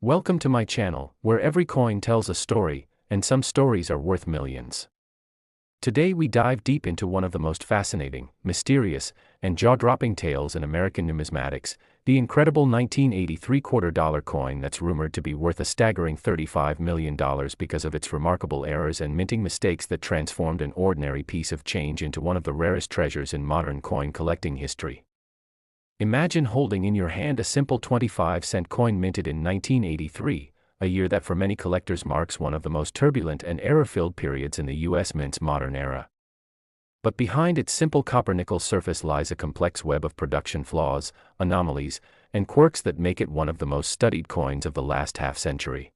Welcome to my channel, where every coin tells a story, and some stories are worth millions. Today we dive deep into one of the most fascinating, mysterious, and jaw-dropping tales in American numismatics, the incredible 1983 quarter-dollar coin that's rumored to be worth a staggering $35 million because of its remarkable errors and minting mistakes that transformed an ordinary piece of change into one of the rarest treasures in modern coin collecting history. Imagine holding in your hand a simple 25-cent coin minted in 1983, a year that for many collectors marks one of the most turbulent and error-filled periods in the U.S. mint's modern era. But behind its simple copper-nickel surface lies a complex web of production flaws, anomalies, and quirks that make it one of the most studied coins of the last half-century.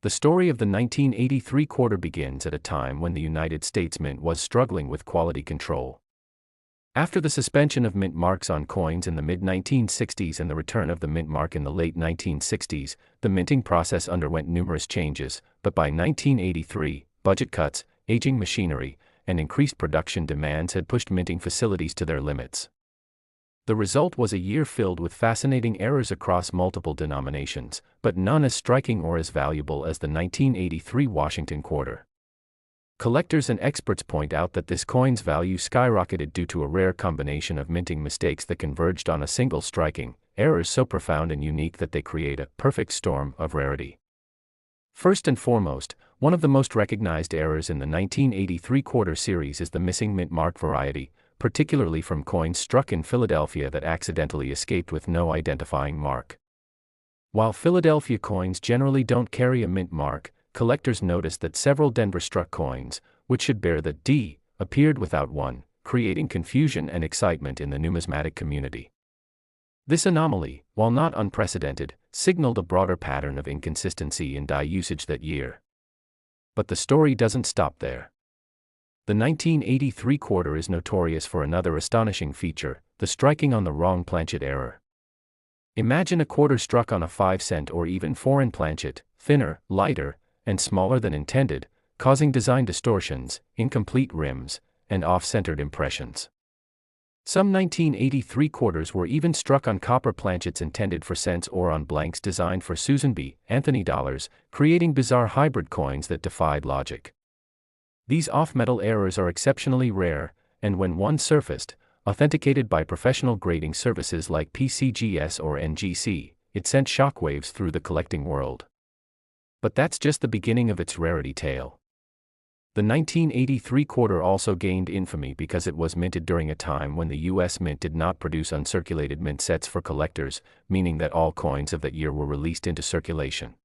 The story of the 1983 quarter begins at a time when the United States Mint was struggling with quality control. After the suspension of mint marks on coins in the mid-1960s and the return of the mint mark in the late 1960s, the minting process underwent numerous changes, but by 1983, budget cuts, aging machinery, and increased production demands had pushed minting facilities to their limits. The result was a year filled with fascinating errors across multiple denominations, but none as striking or as valuable as the 1983 Washington quarter. Collectors and experts point out that this coin's value skyrocketed due to a rare combination of minting mistakes that converged on a single striking, errors so profound and unique that they create a perfect storm of rarity. First and foremost, one of the most recognized errors in the 1983 quarter series is the missing mint mark variety, particularly from coins struck in Philadelphia that accidentally escaped with no identifying mark. While Philadelphia coins generally don't carry a mint mark, collectors noticed that several Denver-struck coins, which should bear the D, appeared without one, creating confusion and excitement in the numismatic community. This anomaly, while not unprecedented, signaled a broader pattern of inconsistency in die usage that year. But the story doesn't stop there. The 1983 quarter is notorious for another astonishing feature, the striking on the wrong planchet error. Imagine a quarter struck on a 5-cent or even foreign planchet, thinner, lighter, and smaller than intended, causing design distortions, incomplete rims, and off-centered impressions. Some 1983 quarters were even struck on copper planchets intended for cents or on blanks designed for Susan B. Anthony dollars, creating bizarre hybrid coins that defied logic. These off-metal errors are exceptionally rare, and when one surfaced, authenticated by professional grading services like PCGS or NGC, it sent shockwaves through the collecting world. But that's just the beginning of its rarity tale. The 1983 quarter also gained infamy because it was minted during a time when the U.S. Mint did not produce uncirculated mint sets for collectors, meaning that all coins of that year were released into circulation.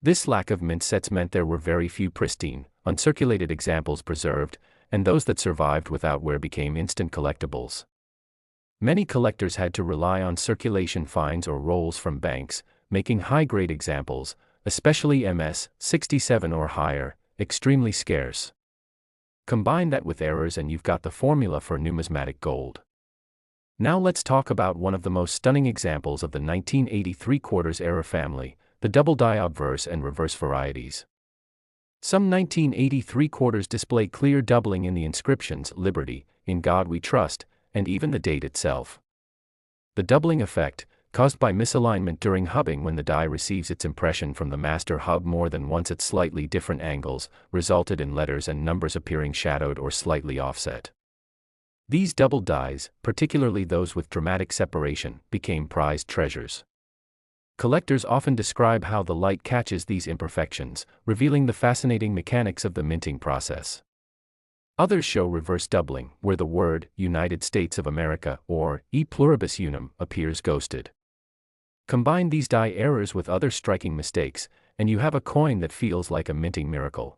This lack of mint sets meant there were very few pristine, uncirculated examples preserved, and those that survived without wear became instant collectibles. Many collectors had to rely on circulation fines or rolls from banks, making high-grade examples, especially MS-67 or higher, extremely scarce. Combine that with errors and you've got the formula for numismatic gold. Now let's talk about one of the most stunning examples of the 1983 quarters error family, the double die obverse and reverse varieties. Some 1983 quarters display clear doubling in the inscriptions "Liberty," "In God We Trust," and even the date itself. The doubling effect, caused by misalignment during hubbing when the die receives its impression from the master hub more than once at slightly different angles, resulted in letters and numbers appearing shadowed or slightly offset. These doubled dies, particularly those with dramatic separation, became prized treasures. Collectors often describe how the light catches these imperfections, revealing the fascinating mechanics of the minting process. Others show reverse doubling, where the word United States of America or E pluribus unum appears ghosted. Combine these die errors with other striking mistakes, and you have a coin that feels like a minting miracle.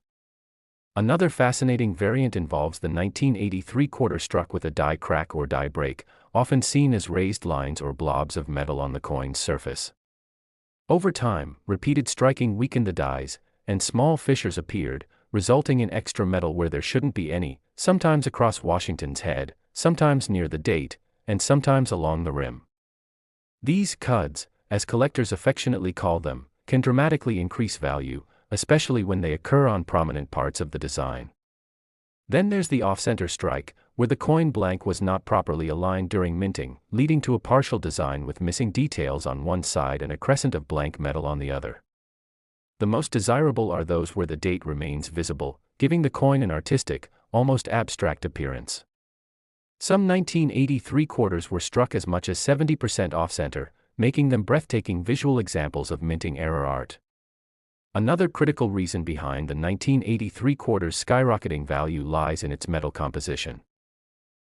Another fascinating variant involves the 1983 quarter struck with a die crack or die break, often seen as raised lines or blobs of metal on the coin's surface. Over time, repeated striking weakened the dies, and small fissures appeared, resulting in extra metal where there shouldn't be any, sometimes across Washington's head, sometimes near the date, and sometimes along the rim. These cuds, as collectors affectionately call them, can dramatically increase value, especially when they occur on prominent parts of the design. Then there's the off-center strike, where the coin blank was not properly aligned during minting, leading to a partial design with missing details on one side and a crescent of blank metal on the other. The most desirable are those where the date remains visible, giving the coin an artistic, almost abstract appearance. Some 1983 quarters were struck as much as 70% off-center, making them breathtaking visual examples of minting-era art. Another critical reason behind the 1983 quarter's skyrocketing value lies in its metal composition.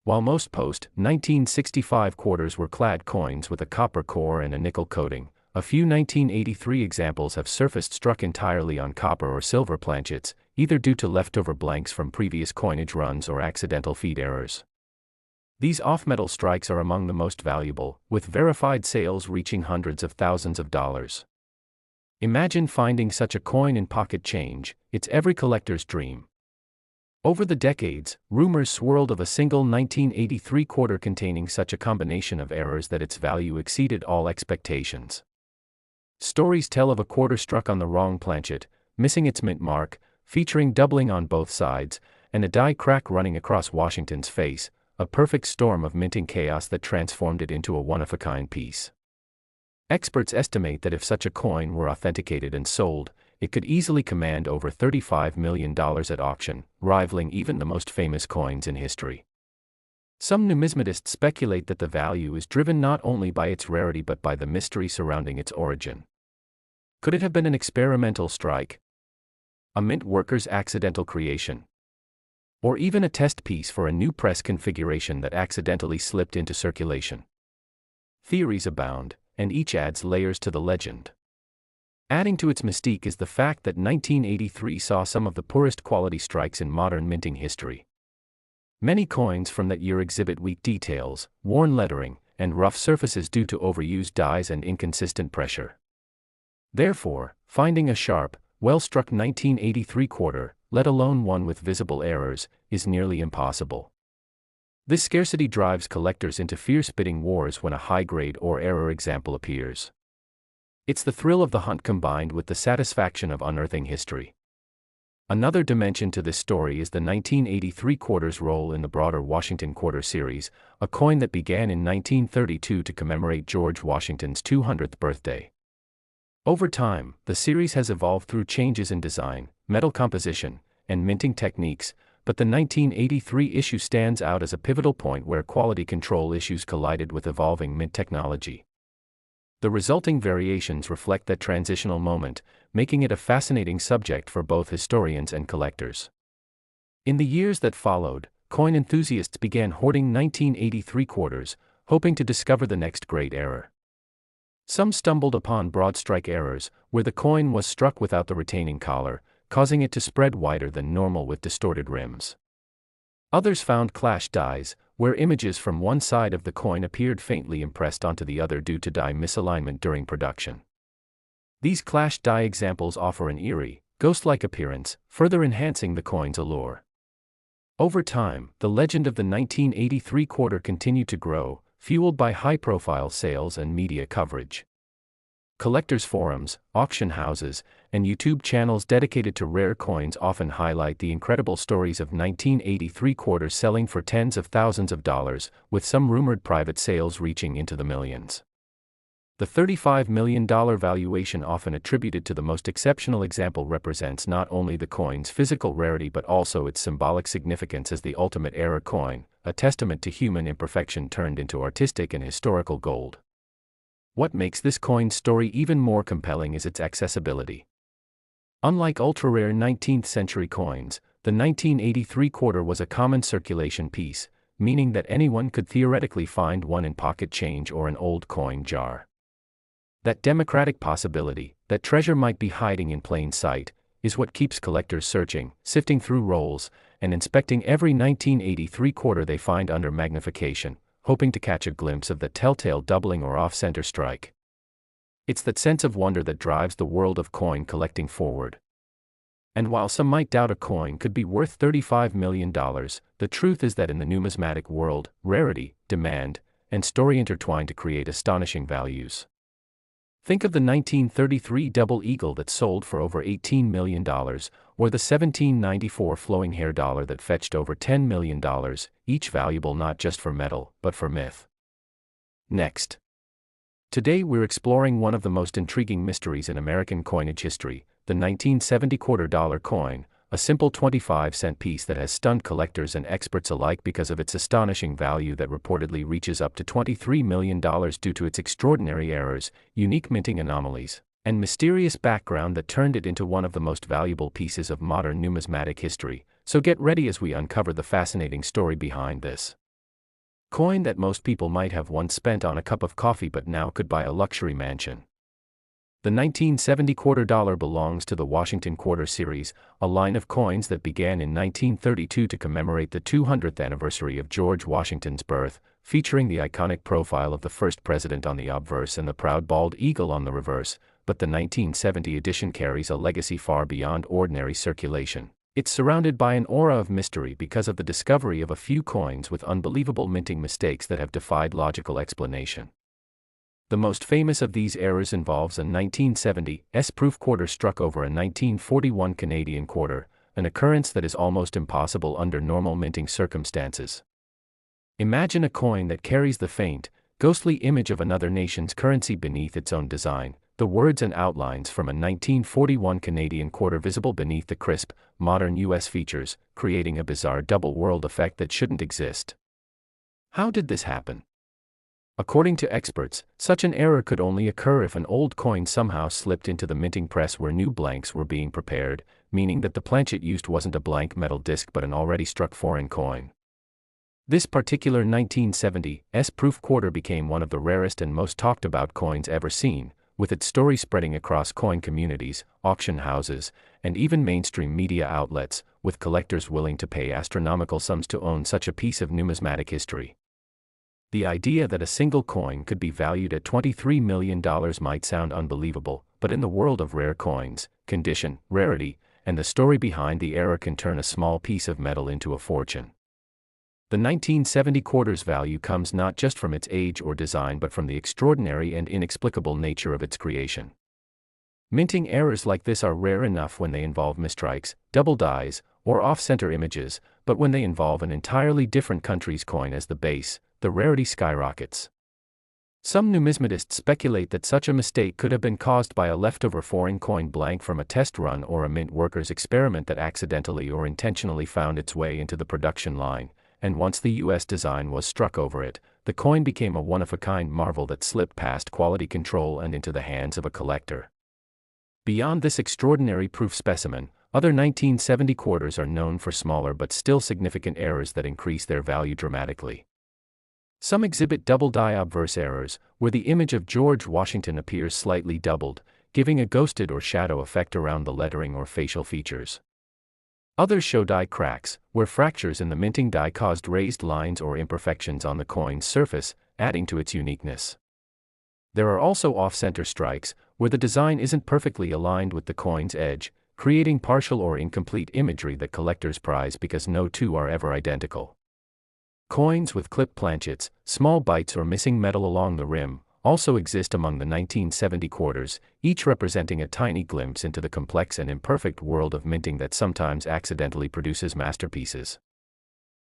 While most post-1965 quarters were clad coins with a copper core and a nickel coating, a few 1983 examples have surfaced struck entirely on copper or silver planchets, either due to leftover blanks from previous coinage runs or accidental feed errors. These off-metal strikes are among the most valuable, with verified sales reaching hundreds of thousands of dollars. Imagine finding such a coin in pocket change, it's every collector's dream. Over the decades, rumors swirled of a single 1983 quarter containing such a combination of errors that its value exceeded all expectations. Stories tell of a quarter struck on the wrong planchet, missing its mint mark, featuring doubling on both sides, and a die crack running across Washington's face, a perfect storm of minting chaos that transformed it into a one-of-a-kind piece. Experts estimate that if such a coin were authenticated and sold, it could easily command over $35 million at auction, rivaling even the most famous coins in history. Some numismatists speculate that the value is driven not only by its rarity but by the mystery surrounding its origin. Could it have been an experimental strike? A mint worker's accidental creation? Or even a test piece for a new press configuration that accidentally slipped into circulation? Theories abound, and each adds layers to the legend. Adding to its mystique is the fact that 1983 saw some of the poorest quality strikes in modern minting history. Many coins from that year exhibit weak details, worn lettering, and rough surfaces due to overused dies and inconsistent pressure. Therefore, finding a sharp, well-struck 1983 quarter, let alone one with visible errors, is nearly impossible. This scarcity drives collectors into fierce bidding wars when a high-grade or error example appears. It's the thrill of the hunt combined with the satisfaction of unearthing history. Another dimension to this story is the 1983 quarter's role in the broader Washington Quarter series, a coin that began in 1932 to commemorate George Washington's 200th birthday. Over time, the series has evolved through changes in design, metal composition, and minting techniques, but the 1983 issue stands out as a pivotal point where quality control issues collided with evolving mint technology. The resulting variations reflect that transitional moment, making it a fascinating subject for both historians and collectors. In the years that followed, coin enthusiasts began hoarding 1983 quarters, hoping to discover the next great error. Some stumbled upon broad strike errors, where the coin was struck without the retaining collar, causing it to spread wider than normal with distorted rims. Others found clash dies, where images from one side of the coin appeared faintly impressed onto the other due to die misalignment during production. These clash die examples offer an eerie, ghost-like appearance, further enhancing the coin's allure. Over time, the legend of the 1983 quarter continued to grow, fueled by high-profile sales and media coverage. Collectors' forums, auction houses, and YouTube channels dedicated to rare coins often highlight the incredible stories of 1983 quarters selling for tens of thousands of dollars, with some rumored private sales reaching into the millions. The $35 million valuation often attributed to the most exceptional example represents not only the coin's physical rarity but also its symbolic significance as the ultimate error coin, a testament to human imperfection turned into artistic and historical gold. What makes this coin's story even more compelling is its accessibility. Unlike ultra-rare 19th-century coins, the 1983 quarter was a common circulation piece, meaning that anyone could theoretically find one in pocket change or an old coin jar. That democratic possibility, that treasure might be hiding in plain sight, is what keeps collectors searching, sifting through rolls, and inspecting every 1983 quarter they find under magnification, hoping to catch a glimpse of the telltale doubling or off-center strike. It's that sense of wonder that drives the world of coin collecting forward. And while some might doubt a coin could be worth $35 million, the truth is that in the numismatic world, rarity, demand, and story intertwine to create astonishing values. Think of the 1933 double eagle that sold for over $18 million, or the 1794 flowing hair dollar that fetched over $10 million, each valuable not just for metal, but for myth. Next. Today we're exploring one of the most intriguing mysteries in American coinage history, the 1970 quarter-dollar coin, a simple 25-cent piece that has stunned collectors and experts alike because of its astonishing value that reportedly reaches up to $23 million due to its extraordinary errors, unique minting anomalies, and mysterious background that turned it into one of the most valuable pieces of modern numismatic history. So get ready as we uncover the fascinating story behind this coin that most people might have once spent on a cup of coffee but now could buy a luxury mansion. The 1970 quarter dollar belongs to the Washington Quarter Series, a line of coins that began in 1932 to commemorate the 200th anniversary of George Washington's birth, featuring the iconic profile of the first president on the obverse and the proud bald eagle on the reverse, but the 1970 edition carries a legacy far beyond ordinary circulation. It's surrounded by an aura of mystery because of the discovery of a few coins with unbelievable minting mistakes that have defied logical explanation. The most famous of these errors involves a 1970 S-proof quarter struck over a 1941 Canadian quarter, an occurrence that is almost impossible under normal minting circumstances. Imagine a coin that carries the faint, ghostly image of another nation's currency beneath its own design, the words and outlines from a 1941 Canadian quarter visible beneath the crisp, modern US features, creating a bizarre double-world effect that shouldn't exist. How did this happen? According to experts, such an error could only occur if an old coin somehow slipped into the minting press where new blanks were being prepared, meaning that the planchet used wasn't a blank metal disc but an already struck foreign coin. This particular 1970 S-proof quarter became one of the rarest and most talked about coins ever seen, with its story spreading across coin communities, auction houses, and even mainstream media outlets, with collectors willing to pay astronomical sums to own such a piece of numismatic history. The idea that a single coin could be valued at $23 million might sound unbelievable, but in the world of rare coins, condition, rarity, and the story behind the error can turn a small piece of metal into a fortune. The 1970 quarter's value comes not just from its age or design but from the extraordinary and inexplicable nature of its creation. Minting errors like this are rare enough when they involve misstrikes, double dies, or off-center images, but when they involve an entirely different country's coin as the base, the rarity skyrockets. Some numismatists speculate that such a mistake could have been caused by a leftover foreign coin blank from a test run or a mint worker's experiment that accidentally or intentionally found its way into the production line, and once the US design was struck over it, the coin became a one-of-a-kind marvel that slipped past quality control and into the hands of a collector. Beyond this extraordinary proof specimen, other 1970 quarters are known for smaller but still significant errors that increase their value dramatically. Some exhibit double-die obverse errors, where the image of George Washington appears slightly doubled, giving a ghosted or shadow effect around the lettering or facial features. Others show die cracks, where fractures in the minting die caused raised lines or imperfections on the coin's surface, adding to its uniqueness. There are also off-center strikes, where the design isn't perfectly aligned with the coin's edge, creating partial or incomplete imagery that collectors prize because no two are ever identical. Coins with clipped planchets, small bites or missing metal along the rim, also exist among the 1970 quarters, each representing a tiny glimpse into the complex and imperfect world of minting that sometimes accidentally produces masterpieces.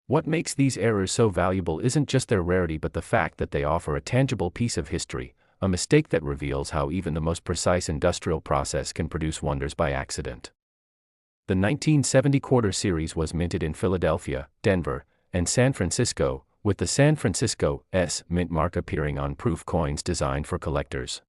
What makes these errors so valuable isn't just their rarity but the fact that they offer a tangible piece of history, a mistake that reveals how even the most precise industrial process can produce wonders by accident. The 1970 quarter series was minted in Philadelphia, Denver, and San Francisco, with the San Francisco S mint mark appearing on proof coins designed for collectors.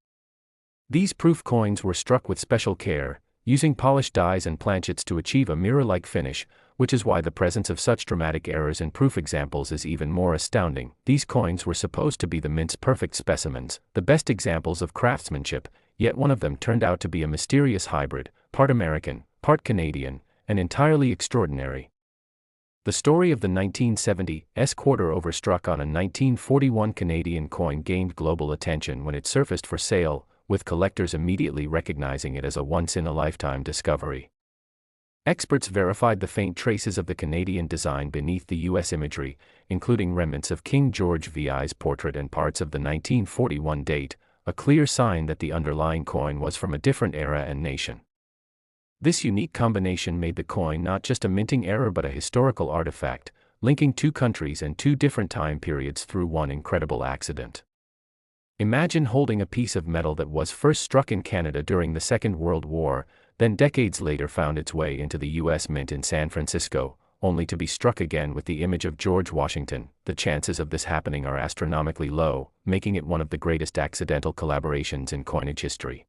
These proof coins were struck with special care, using polished dies and planchets to achieve a mirror-like finish, which is why the presence of such dramatic errors in proof examples is even more astounding. These coins were supposed to be the mint's perfect specimens, the best examples of craftsmanship, yet one of them turned out to be a mysterious hybrid, part American, part Canadian, and entirely extraordinary. The story of the 1970 S quarter overstruck on a 1941 Canadian coin gained global attention when it surfaced for sale, with collectors immediately recognizing it as a once-in-a-lifetime discovery. Experts verified the faint traces of the Canadian design beneath the US imagery, including remnants of King George VI's portrait and parts of the 1941 date, a clear sign that the underlying coin was from a different era and nation. This unique combination made the coin not just a minting error but a historical artifact, linking two countries and two different time periods through one incredible accident. Imagine holding a piece of metal that was first struck in Canada during the Second World War, then decades later found its way into the U.S. Mint in San Francisco, only to be struck again with the image of George Washington. The chances of this happening are astronomically low, making it one of the greatest accidental collaborations in coinage history.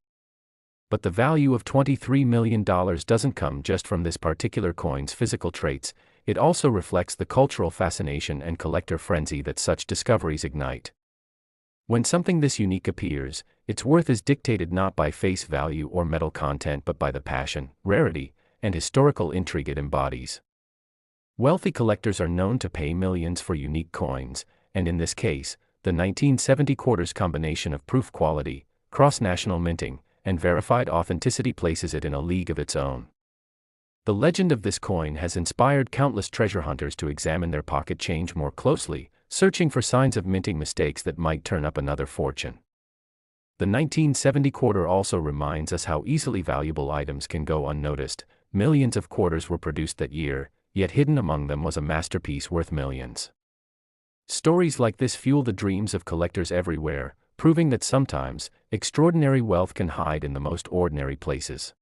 But the value of $23 million doesn't come just from this particular coin's physical traits, it also reflects the cultural fascination and collector frenzy that such discoveries ignite. When something this unique appears, its worth is dictated not by face value or metal content but by the passion, rarity, and historical intrigue it embodies. Wealthy collectors are known to pay millions for unique coins, and in this case, the 1970 quarters combination of proof quality, cross-national minting, and verified authenticity places it in a league of its own. The legend of this coin has inspired countless treasure hunters to examine their pocket change more closely, searching for signs of minting mistakes that might turn up another fortune. The 1970 quarter also reminds us how easily valuable items can go unnoticed. Millions of quarters were produced that year, yet hidden among them was a masterpiece worth millions. Stories like this fuel the dreams of collectors everywhere, proving that sometimes, extraordinary wealth can hide in the most ordinary places.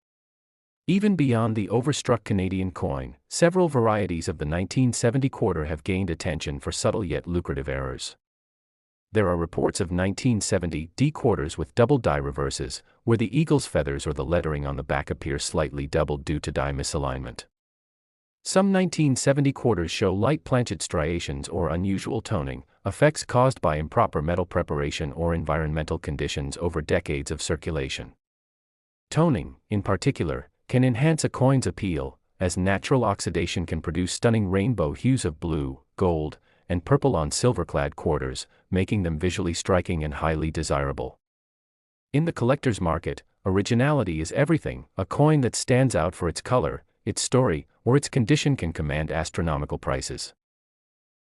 Even beyond the overstruck Canadian coin, several varieties of the 1970 quarter have gained attention for subtle yet lucrative errors. There are reports of 1970 D quarters with double die reverses, where the eagle's feathers or the lettering on the back appear slightly doubled due to die misalignment. Some 1970 quarters show light planchet striations or unusual toning, effects caused by improper metal preparation or environmental conditions over decades of circulation. Toning, in particular, can enhance a coin's appeal, as natural oxidation can produce stunning rainbow hues of blue, gold, and purple on silver-clad quarters, making them visually striking and highly desirable. In the collector's market, originality is everything. A coin that stands out for its color, its story, or its condition can command astronomical prices.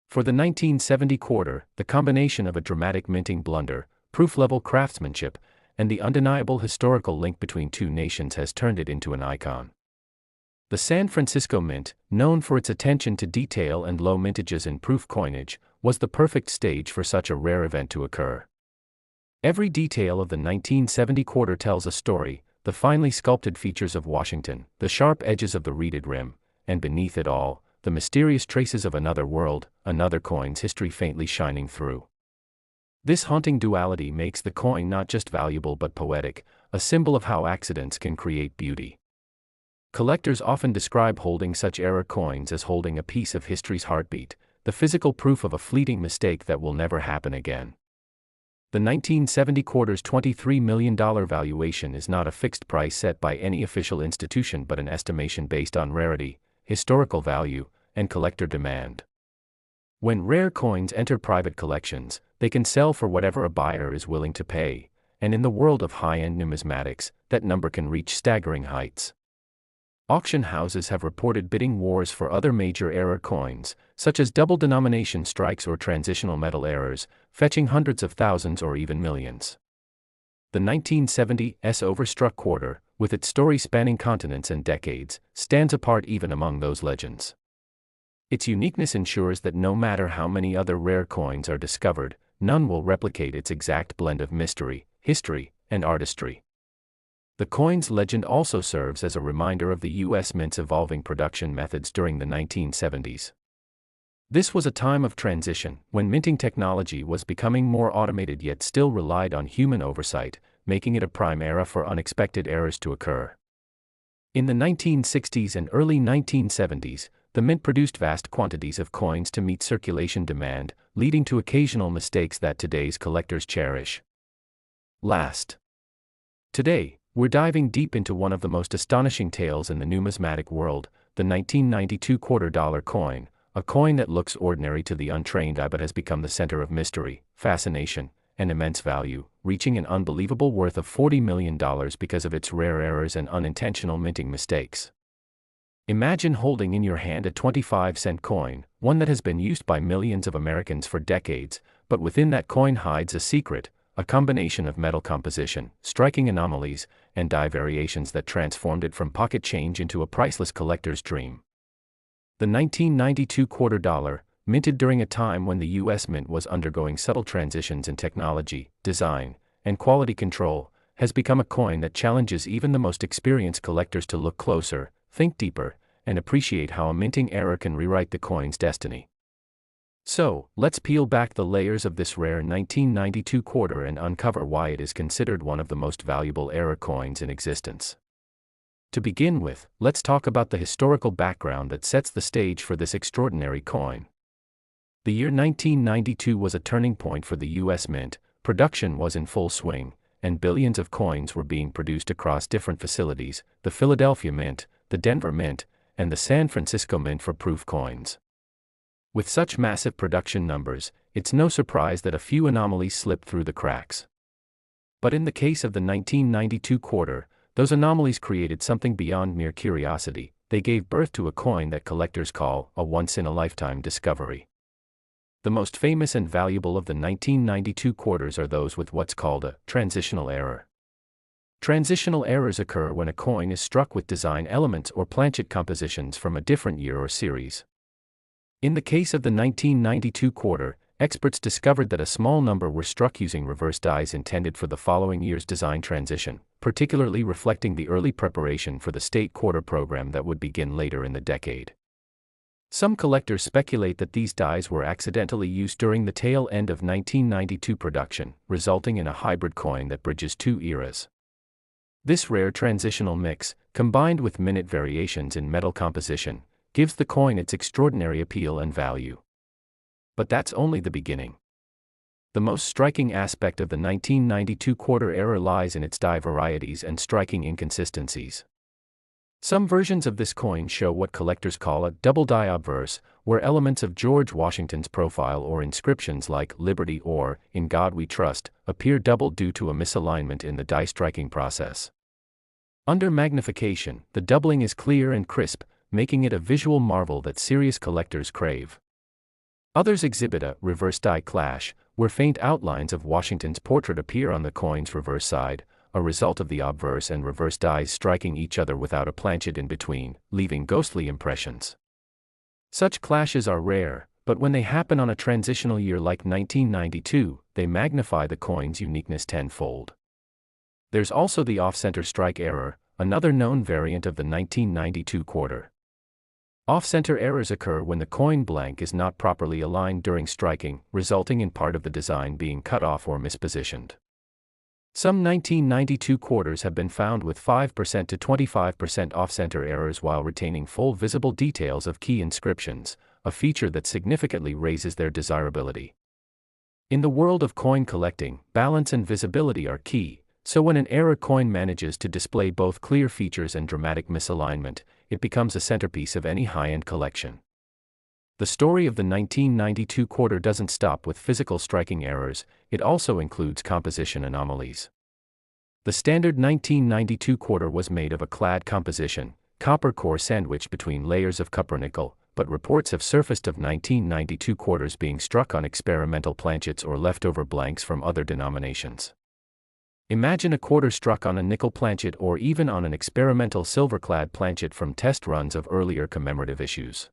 For the 1970 quarter, the combination of a dramatic minting blunder, proof-level craftsmanship, and the undeniable historical link between two nations has turned it into an icon. The San Francisco Mint, known for its attention to detail and low mintages in proof coinage, was the perfect stage for such a rare event to occur. Every detail of the 1970 quarter tells a story: the finely sculpted features of Washington, the sharp edges of the reeded rim, and beneath it all, the mysterious traces of another world, another coin's history faintly shining through. This haunting duality makes the coin not just valuable but poetic, a symbol of how accidents can create beauty. Collectors often describe holding such rare coins as holding a piece of history's heartbeat, the physical proof of a fleeting mistake that will never happen again. The 1970 quarter's $23 million valuation is not a fixed price set by any official institution but an estimation based on rarity, historical value, and collector demand. When rare coins enter private collections, they can sell for whatever a buyer is willing to pay, and in the world of high-end numismatics, that number can reach staggering heights. Auction houses have reported bidding wars for other major error coins, such as double denomination strikes or transitional metal errors, fetching hundreds of thousands or even millions. The 1970s overstruck quarter, with its story spanning continents and decades, stands apart even among those legends. Its uniqueness ensures that no matter how many other rare coins are discovered, none will replicate its exact blend of mystery, history, and artistry. The coin's legend also serves as a reminder of the U.S. Mint's evolving production methods during the 1970s. This was a time of transition, when minting technology was becoming more automated yet still relied on human oversight, making it a prime era for unexpected errors to occur. In the 1960s and early 1970s, the Mint produced vast quantities of coins to meet circulation demand, leading to occasional mistakes that today's collectors cherish. Today, we're diving deep into one of the most astonishing tales in the numismatic world, the 1992 $quarter coin, a coin that looks ordinary to the untrained eye but has become the center of mystery, fascination, and immense value, reaching an unbelievable worth of $40 million because of its rare errors and unintentional minting mistakes. Imagine holding in your hand a 25-cent coin, one that has been used by millions of Americans for decades, but within that coin hides a secret, a combination of metal composition, striking anomalies, and die variations that transformed it from pocket change into a priceless collector's dream. The 1992 quarter dollar, minted during a time when the U.S. Mint was undergoing subtle transitions in technology, design, and quality control, has become a coin that challenges even the most experienced collectors to look closer, think deeper, and appreciate how a minting error can rewrite the coin's destiny. So, let's peel back the layers of this rare 1992 quarter and uncover why it is considered one of the most valuable error coins in existence. To begin with, let's talk about the historical background that sets the stage for this extraordinary coin. The year 1992 was a turning point for the U.S. Mint. Production was in full swing, and billions of coins were being produced across different facilities: the Philadelphia Mint, the Denver Mint, and the San Francisco Mint for proof coins. With such massive production numbers, it's no surprise that a few anomalies slipped through the cracks. But in the case of the 1992 quarter, those anomalies created something beyond mere curiosity. They gave birth to a coin that collectors call a once-in-a-lifetime discovery. The most famous and valuable of the 1992 quarters are those with what's called a transitional error. Transitional errors occur when a coin is struck with design elements or planchet compositions from a different year or series. In the case of the 1992 quarter, experts discovered that a small number were struck using reverse dies intended for the following year's design transition, particularly reflecting the early preparation for the state quarter program that would begin later in the decade. Some collectors speculate that these dies were accidentally used during the tail end of 1992 production, resulting in a hybrid coin that bridges two eras. This rare transitional mix, combined with minute variations in metal composition, gives the coin its extraordinary appeal and value. But that's only the beginning. The most striking aspect of the 1992 quarter error lies in its die varieties and striking inconsistencies. Some versions of this coin show what collectors call a double die obverse, where elements of George Washington's profile or inscriptions like "Liberty" or "In God We Trust" appear doubled due to a misalignment in the die striking process. Under magnification, the doubling is clear and crisp, making it a visual marvel that serious collectors crave. Others exhibit a reverse die clash, where faint outlines of Washington's portrait appear on the coin's reverse side, a result of the obverse and reverse dies striking each other without a planchet in between, leaving ghostly impressions. Such clashes are rare, but when they happen on a transitional year like 1992, they magnify the coin's uniqueness tenfold. There's also the off-center strike error, another known variant of the 1992 quarter. Off-center errors occur when the coin blank is not properly aligned during striking, resulting in part of the design being cut off or mispositioned. Some 1992 quarters have been found with 5% to 25% off-center errors while retaining full visible details of key inscriptions, a feature that significantly raises their desirability. In the world of coin collecting, balance and visibility are key, so when an error coin manages to display both clear features and dramatic misalignment, it becomes a centerpiece of any high-end collection. The story of the 1992 quarter doesn't stop with physical striking errors, it also includes composition anomalies. The standard 1992 quarter was made of a clad composition, copper core sandwiched between layers of cupronickel, but reports have surfaced of 1992 quarters being struck on experimental planchets or leftover blanks from other denominations. Imagine a quarter struck on a nickel planchet or even on an experimental silver-clad planchet from test runs of earlier commemorative issues.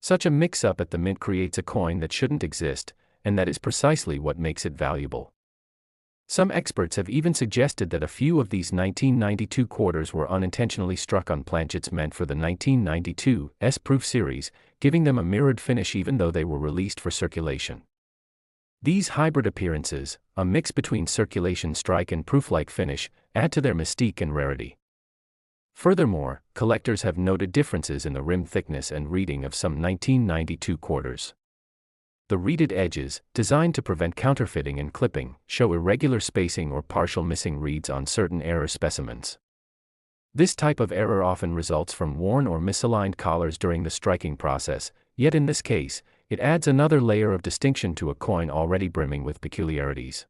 Such a mix-up at the mint creates a coin that shouldn't exist, and that is precisely what makes it valuable. Some experts have even suggested that a few of these 1992 quarters were unintentionally struck on planchets meant for the 1992 S-proof series, giving them a mirrored finish even though they were released for circulation. These hybrid appearances, a mix between circulation strike and proof-like finish, add to their mystique and rarity. Furthermore, collectors have noted differences in the rim thickness and reading of some 1992 quarters. The reeded edges, designed to prevent counterfeiting and clipping, show irregular spacing or partial missing reads on certain error specimens. This type of error often results from worn or misaligned collars during the striking process, yet in this case, it adds another layer of distinction to a coin already brimming with peculiarities.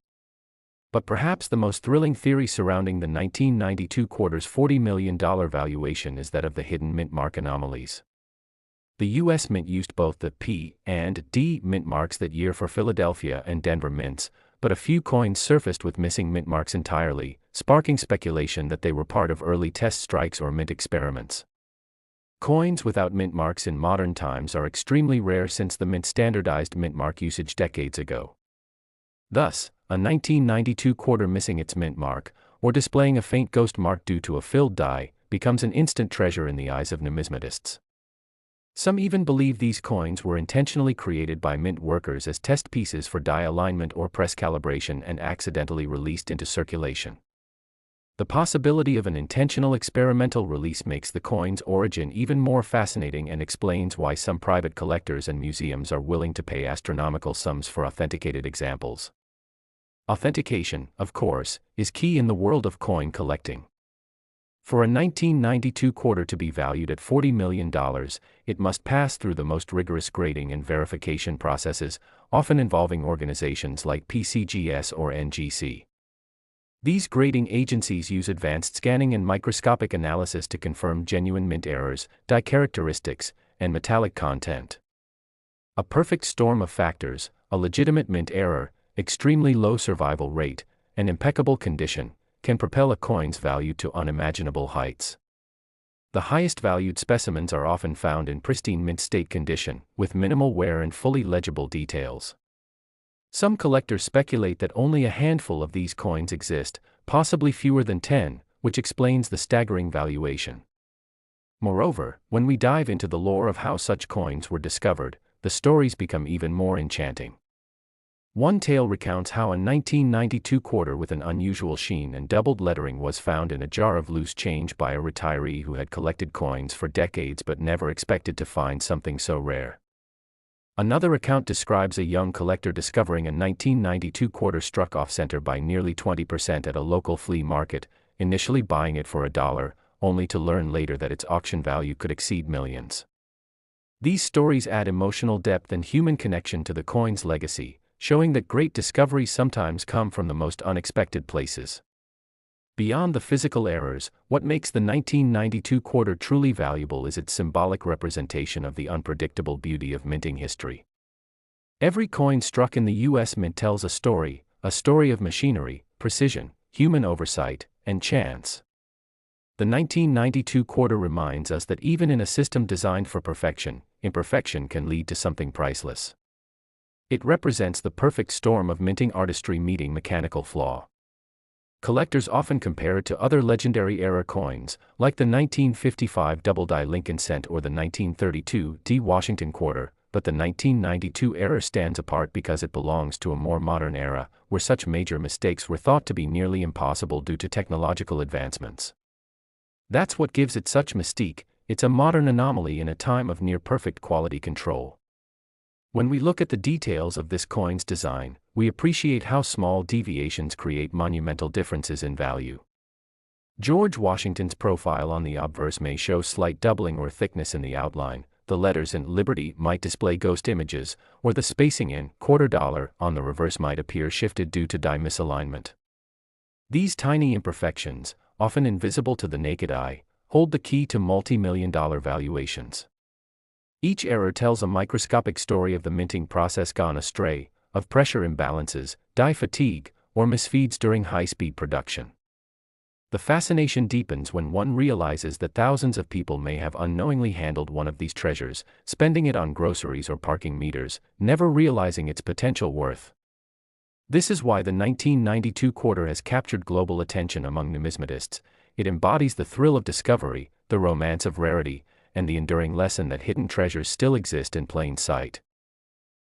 But perhaps the most thrilling theory surrounding the 1992 quarter's $40 million valuation is that of the hidden mint mark anomalies. The U.S. Mint used both the P and D mint marks that year for Philadelphia and Denver mints, but a few coins surfaced with missing mint marks entirely, sparking speculation that they were part of early test strikes or mint experiments. Coins without mint marks in modern times are extremely rare since the mint standardized mint mark usage decades ago. Thus, a 1992 quarter missing its mint mark, or displaying a faint ghost mark due to a filled die, becomes an instant treasure in the eyes of numismatists. Some even believe these coins were intentionally created by mint workers as test pieces for die alignment or press calibration and accidentally released into circulation. The possibility of an intentional experimental release makes the coin's origin even more fascinating and explains why some private collectors and museums are willing to pay astronomical sums for authenticated examples. Authentication, of course, is key in the world of coin collecting. For a 1992 quarter to be valued at $40 million, it must pass through the most rigorous grading and verification processes, often involving organizations like PCGS or NGC. These grading agencies use advanced scanning and microscopic analysis to confirm genuine mint errors, die characteristics, and metallic content. A perfect storm of factors, a legitimate mint error, extremely low survival rate, and impeccable condition, can propel a coin's value to unimaginable heights. The highest valued specimens are often found in pristine mint state condition, with minimal wear and fully legible details. Some collectors speculate that only a handful of these coins exist, possibly fewer than 10, which explains the staggering valuation. Moreover, when we dive into the lore of how such coins were discovered, the stories become even more enchanting. One tale recounts how a 1992 quarter with an unusual sheen and doubled lettering was found in a jar of loose change by a retiree who had collected coins for decades but never expected to find something so rare. Another account describes a young collector discovering a 1992 quarter struck off-center by nearly 20% at a local flea market, initially buying it for $1, only to learn later that its auction value could exceed millions. These stories add emotional depth and human connection to the coin's legacy, showing that great discoveries sometimes come from the most unexpected places. Beyond the physical errors, what makes the 1992 quarter truly valuable is its symbolic representation of the unpredictable beauty of minting history. Every coin struck in the U.S. Mint tells a story of machinery, precision, human oversight, and chance. The 1992 quarter reminds us that even in a system designed for perfection, imperfection can lead to something priceless. It represents the perfect storm of minting artistry meeting mechanical flaw. Collectors often compare it to other legendary era coins, like the 1955 double-die Lincoln cent or the 1932 D Washington quarter, but the 1992 era stands apart because it belongs to a more modern era, where such major mistakes were thought to be nearly impossible due to technological advancements. That's what gives it such mystique. It's a modern anomaly in a time of near-perfect quality control. When we look at the details of this coin's design, we appreciate how small deviations create monumental differences in value. George Washington's profile on the obverse may show slight doubling or thickness in the outline, the letters in Liberty might display ghost images, or the spacing in $quarter on the reverse might appear shifted due to die misalignment. These tiny imperfections, often invisible to the naked eye, hold the key to multi-million-dollar valuations. Each error tells a microscopic story of the minting process gone astray, of pressure imbalances, die fatigue, or misfeeds during high-speed production. The fascination deepens when one realizes that thousands of people may have unknowingly handled one of these treasures, spending it on groceries or parking meters, never realizing its potential worth. This is why the 1992 quarter has captured global attention among numismatists. It embodies the thrill of discovery, the romance of rarity, and the enduring lesson that hidden treasures still exist in plain sight.